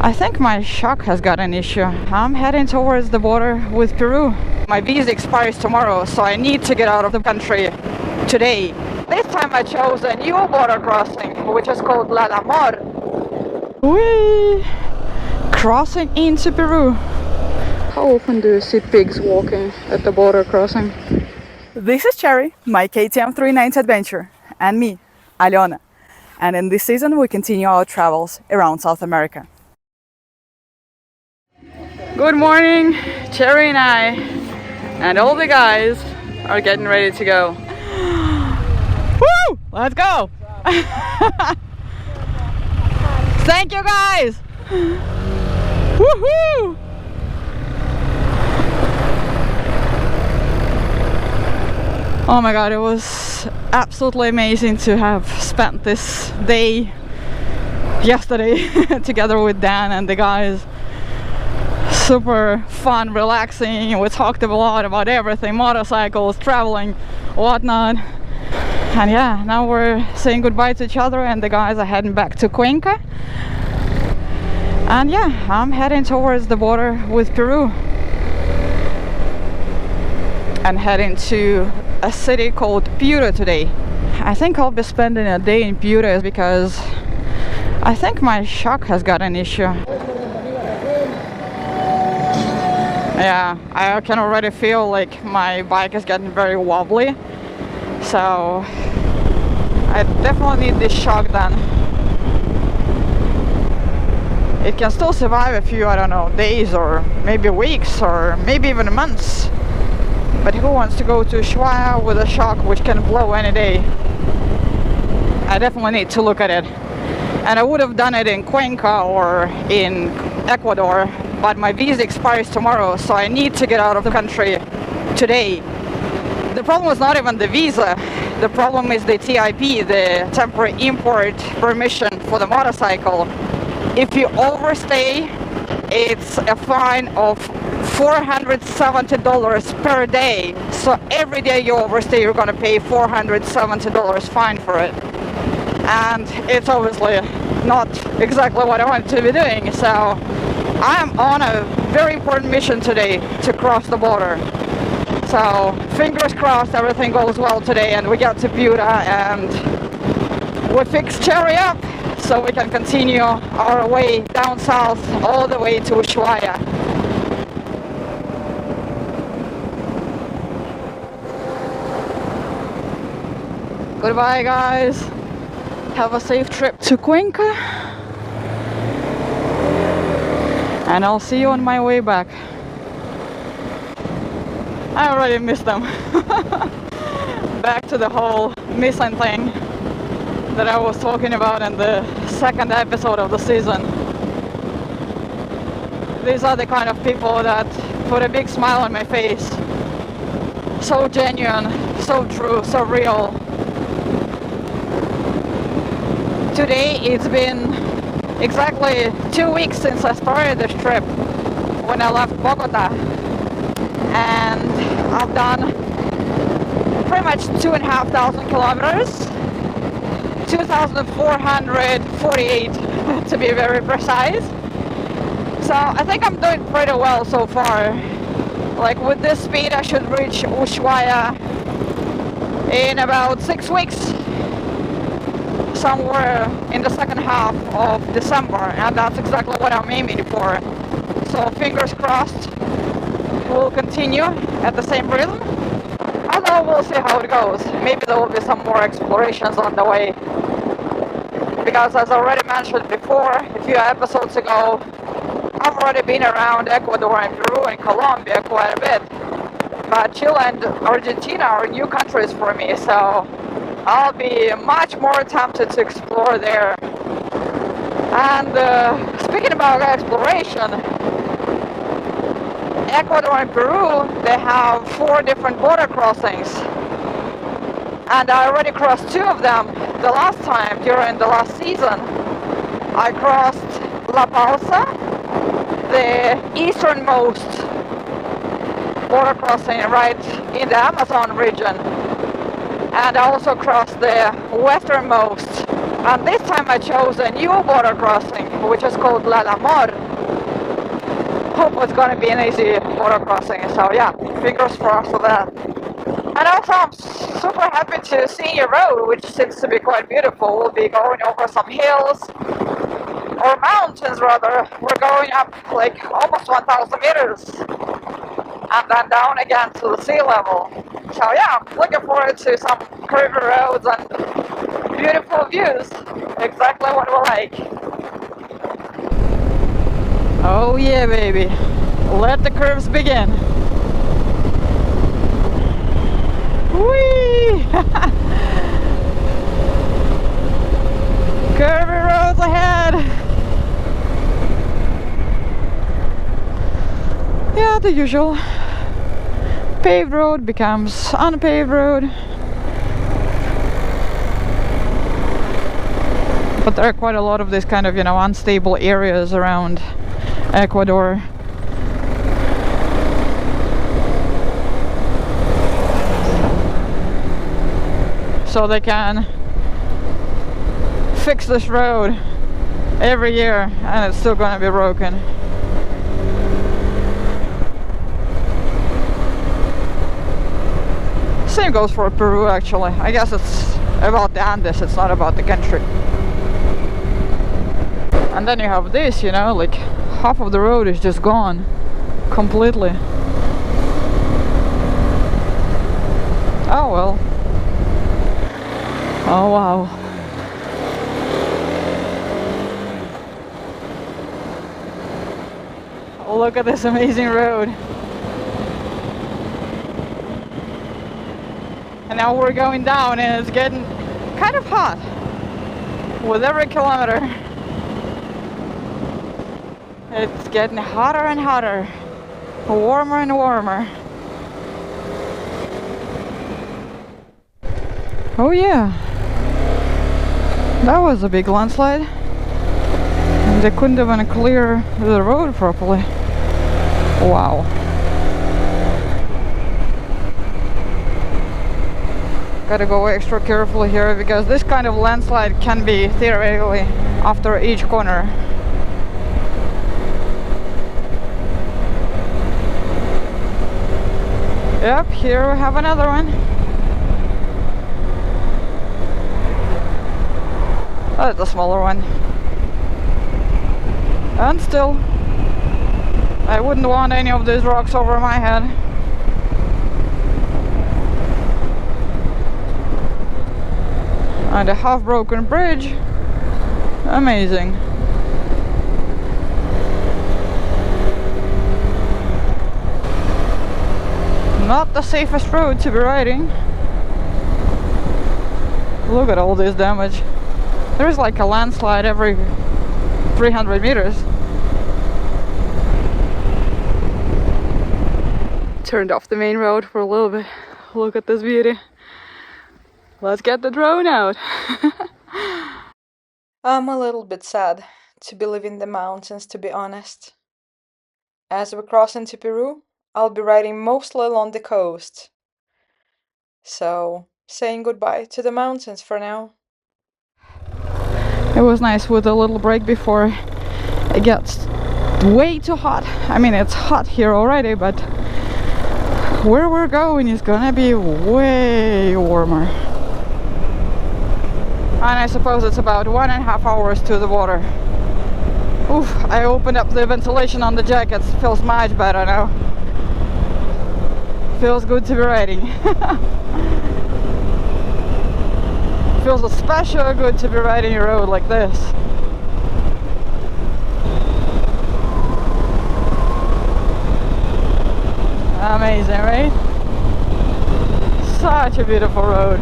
I think my shock has got an issue. I'm heading towards the border with Peru. My visa expires tomorrow, so I need to get out of the country today. This time I chose a new border crossing, which is called Lalamor. Whee! Crossing into Peru. How often do you see pigs walking at the border crossing? This is Cherry, my KTM 390 adventure, and me, Aliona. And in this season we continue our travels around South America. Good morning, Cherry and I, and all the guys are getting ready to go. Woo! Let's go! Thank you guys! Woohoo! Oh my god, it was absolutely amazing to have spent this day yesterday together with Dan and the guys. Super fun, relaxing. We talked a lot about everything, motorcycles, traveling, whatnot. And yeah, now we're saying goodbye to each other and the guys are heading back to Cuenca. And yeah, I'm heading towards the border with Peru and heading to a city called Piura today. I think I'll be spending a day in Piura because I think my shock has got an issue. Yeah, I can already feel like my bike is getting very wobbly, so I definitely need this shock then. It can still survive a few, I don't know, days or maybe weeks or maybe even months. But who wants to go to Ushuaia with a shock which can blow any day? I definitely need to look at it. And I would have done it in Cuenca or in Ecuador, but my visa expires tomorrow, so I need to get out of the country today. The problem is not even the visa. The problem is the TIP, the temporary import permission for the motorcycle. If you overstay, it's a fine of $470 per day. So every day you overstay, you're going to pay $470 fine for it. And it's obviously not exactly what I want to be doing. So I'm on a very important mission today to cross the border. So fingers crossed everything goes well today and we get to Piura and we fix Cherry up so we can continue our way down south all the way to Ushuaia. Goodbye guys, have a safe trip to Cuenca and I'll see you on my way back. I already missed them. Back to the whole missing thing that I was talking about in the second episode of the season. These are the kind of people that put a big smile on my face. So genuine, so true, so real. Today it's been exactly 2 weeks since I started this trip when I left Bogota. And I've done pretty much 2,500 kilometers, 2,448 to be very precise. So I think I'm doing pretty well so far. Like with this speed I should reach Ushuaia in about 6 weeks, somewhere in the second half of December, and that's exactly what I'm aiming for. So fingers crossed we'll continue at the same rhythm, although we'll see how it goes. Maybe there will be some more explorations on the way, because as I already mentioned before a few episodes ago, I've already been around Ecuador and Peru and Colombia quite a bit, but Chile and Argentina are new countries for me, so I'll be much more tempted to explore there. And speaking about exploration, Ecuador and Peru, they have 4 different border crossings, and I already crossed 2 of them the last time during the last season. I crossed La Pausa, the easternmost border crossing right in the Amazon region, and I also crossed the westernmost, and this time I chose a new border crossing which is called Lalamor. Hope it's gonna be an easy water crossing, so yeah, fingers crossed for that. And also I'm super happy to see a road which seems to be quite beautiful. We'll be going over some hills, or mountains rather. We're going up like almost 1,000 meters and then down again to the sea level. So yeah, I'm looking forward to some curvy roads and beautiful views. Exactly what we like. Oh yeah, baby. Let the curves begin. Whee! Curvy roads ahead. Yeah, the usual. Paved road becomes unpaved road. But there are quite a lot of these kind of, you know, unstable areas around Ecuador. So they can fix this road every year and it's still gonna be broken. Same goes for Peru actually. I guess it's about the Andes, it's not about the country. And then you have this, you know, like half of the road is just gone completely. Oh well. Oh wow. Oh, look at this amazing road. And now we're going down and it's getting kind of hot with every kilometer. It's getting hotter and hotter, warmer and warmer. Oh yeah, that was a big landslide. And they couldn't even clear the road properly. Wow. Gotta go extra carefully here because this kind of landslide can be theoretically after each corner. Yep, here we have another one. That's a smaller one. And still, I wouldn't want any of these rocks over my head. And a half-broken bridge. Amazing. Not the safest road to be riding. Look at all this damage. There's like a landslide every 300 meters. Turned off the main road for a little bit. Look at this beauty. Let's get the drone out. I'm a little bit sad to be leaving the mountains, to be honest. As we cross into Peru, I'll be riding mostly along the coast. So, saying goodbye to the mountains for now. It was nice with a little break before it gets way too hot. I mean, it's hot here already, but where we're going is gonna be way warmer. And I suppose it's about 1.5 hours to the water. Oof, I opened up the ventilation on the jackets. Feels much better now. Feels good to be riding. Feels especially good to be riding a road like this. Amazing, right? Such a beautiful road.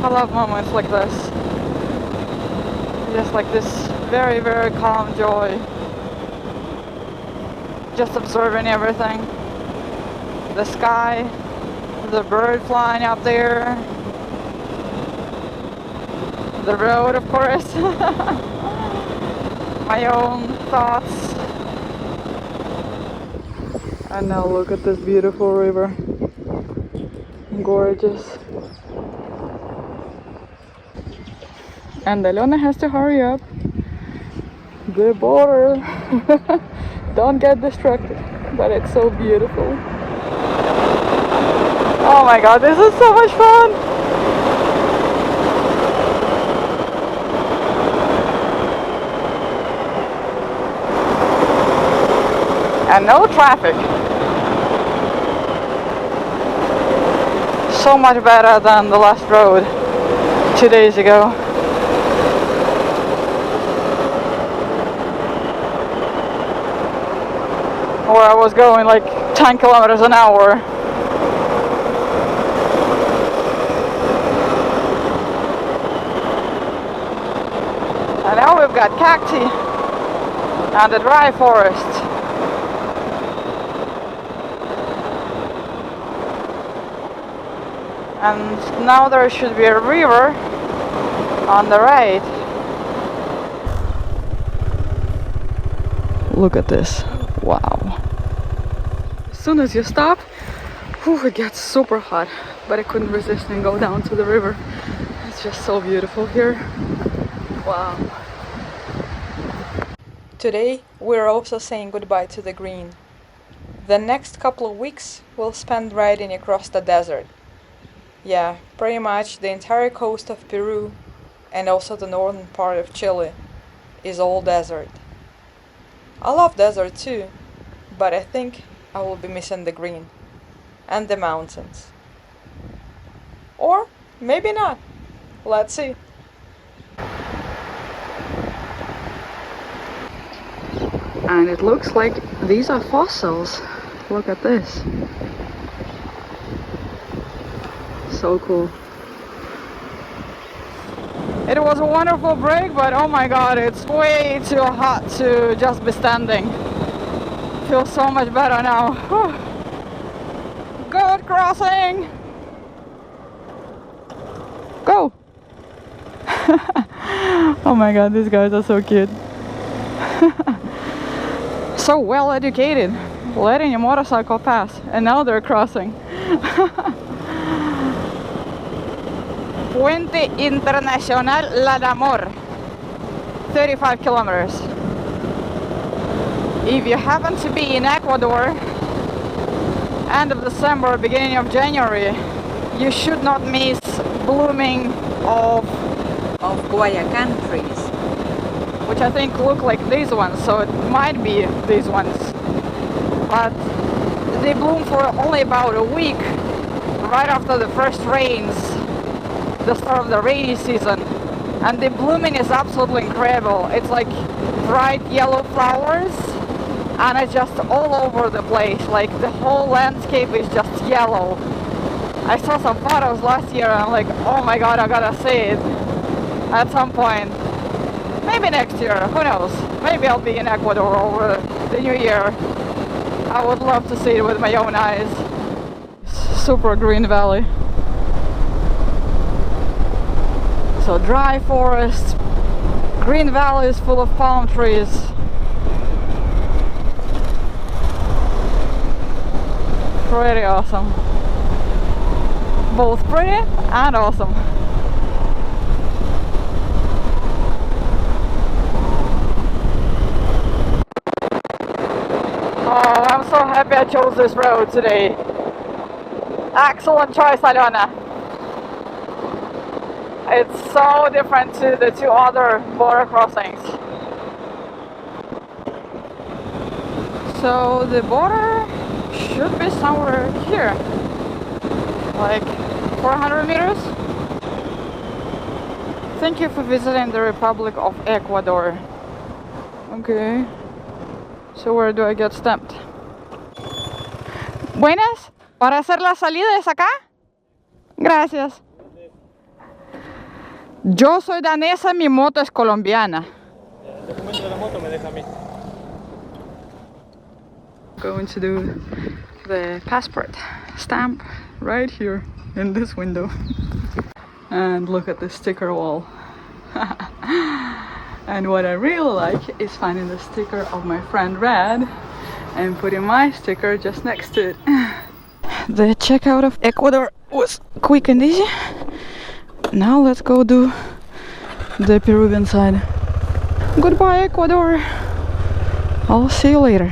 I love moments like this. Just like this very, very calm joy. Just observing everything. The sky, the bird flying up there, the road, of course, my own thoughts. And now look at this beautiful river. Gorgeous. And Alona has to hurry up. Good border. Don't get distracted, but it's so beautiful. Oh my god, this is so much fun! And no traffic. So much better than the last road 2 days ago. Where I was going like 10 kilometers an hour. And now we've got cacti and the dry forest. And now there should be a river on the right. Look at this. Wow. As soon as you stop, it gets super hot. But I couldn't resist and go down to the river. It's just so beautiful here. Wow. Today we're also saying goodbye to the green. The next couple of weeks we'll spend riding across the desert. Yeah, pretty much the entire coast of Peru and also the northern part of Chile is all desert. I love desert too, but I think I will be missing the green and the mountains. Or maybe not. Let's see. And it looks like these are fossils. Look at this. So cool. It was a wonderful break, but oh my god, it's way too hot to just be standing. Feels so much better now. Good crossing! Go! Oh my god, these guys are so cute. So well educated, letting a motorcycle pass, and now they're crossing. Puente Internacional Lalamor, 35 kilometers. If you happen to be in Ecuador, end of December, beginning of January, you should not miss blooming of guayacan trees, which I think look like these ones, so it might be these ones. But they bloom for only about a week, right after the first rains, the start of the rainy season, and the blooming is absolutely incredible. It's like bright yellow flowers, and it's just all over the place. Like the whole landscape is just yellow. I saw some photos last year and I'm like, oh my god, I gotta see it at some point. Maybe next year, who knows? Maybe I'll be in Ecuador over the new year. I would love to see it with my own eyes. Super green valley. So dry forests, green valleys full of palm trees. Pretty awesome. Both pretty and awesome. Oh, I'm so happy I chose this road today. Excellent choice, Alona. It's so different to the two other border crossings. So the border should be somewhere here, like 400 meters. Thank you for visiting the Republic of Ecuador. Okay, so where do I get stamped? Buenas, ¿para hacer la salida es acá? Gracias. Yo soy danesa, mi moto es colombiana. El documento de la moto me deja a mí. Going to do the passport stamp right here in this window. And look at the sticker wall. And what I really like is finding the sticker of my friend Red and putting my sticker just next to it. The checkout of Ecuador was quick and easy. Now let's go do the Peruvian side. Goodbye, Ecuador. I'll see you later.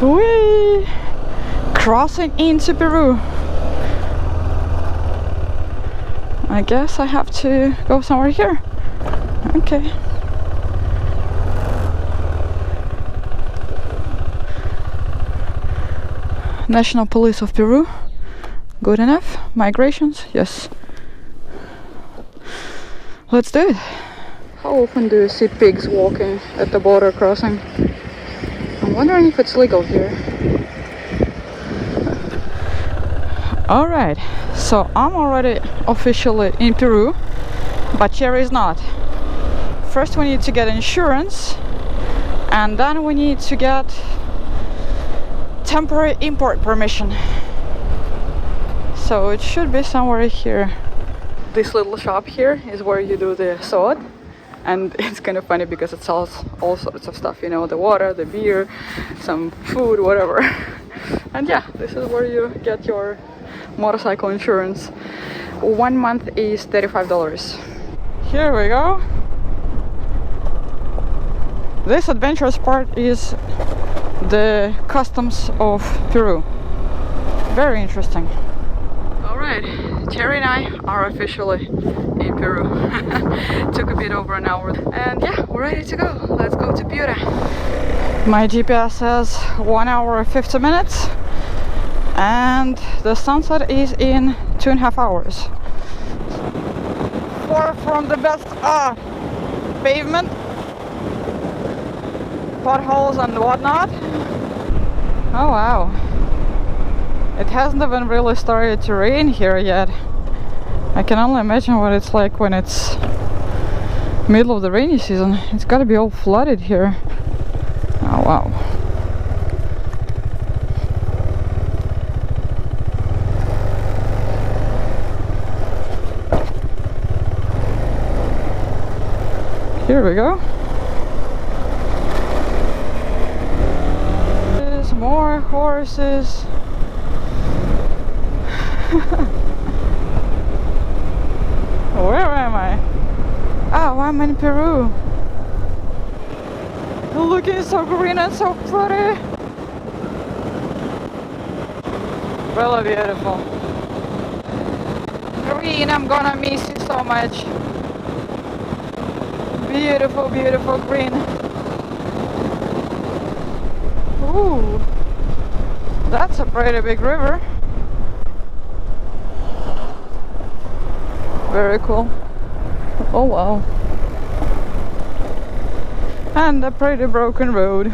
Whee! Crossing into Peru. I guess I have to go somewhere here. Okay. National Police of Peru. Good enough. Migrations, yes. Let's do it. How often do you see pigs walking at the border crossing? I'm wondering if it's legal here. Alright, so I'm already officially in Peru, but Cherry is not. First we need to get insurance, and then we need to get temporary import permission. So it should be somewhere here. This little shop here is where you do the SOD, and it's kind of funny because it sells all sorts of stuff, you know, the water, the beer, some food, whatever. And yeah, this is where you get your motorcycle insurance. 1 month is $35. Here we go. This adventurous part is the customs of Peru. Very interesting. Alright, Cherry and I are officially in Peru. Took a bit over an hour, and yeah, we're ready to go. Let's go to Piura. My GPS says 1 hour 50 minutes, and the sunset is in 2.5 hours. Far from the best pavement, potholes and whatnot. Oh wow, it hasn't even really started to rain here yet. I can only imagine what it's like when it's middle of the rainy season. It's gotta be all flooded here. Oh wow. Here we go. There's more horses. Where am I? Oh, I'm in Peru. Looking so green and so pretty. Really beautiful. Green, I'm gonna miss you so much. Beautiful, beautiful green. Ooh, that's a pretty big river. Very cool. Oh wow. And a pretty broken road.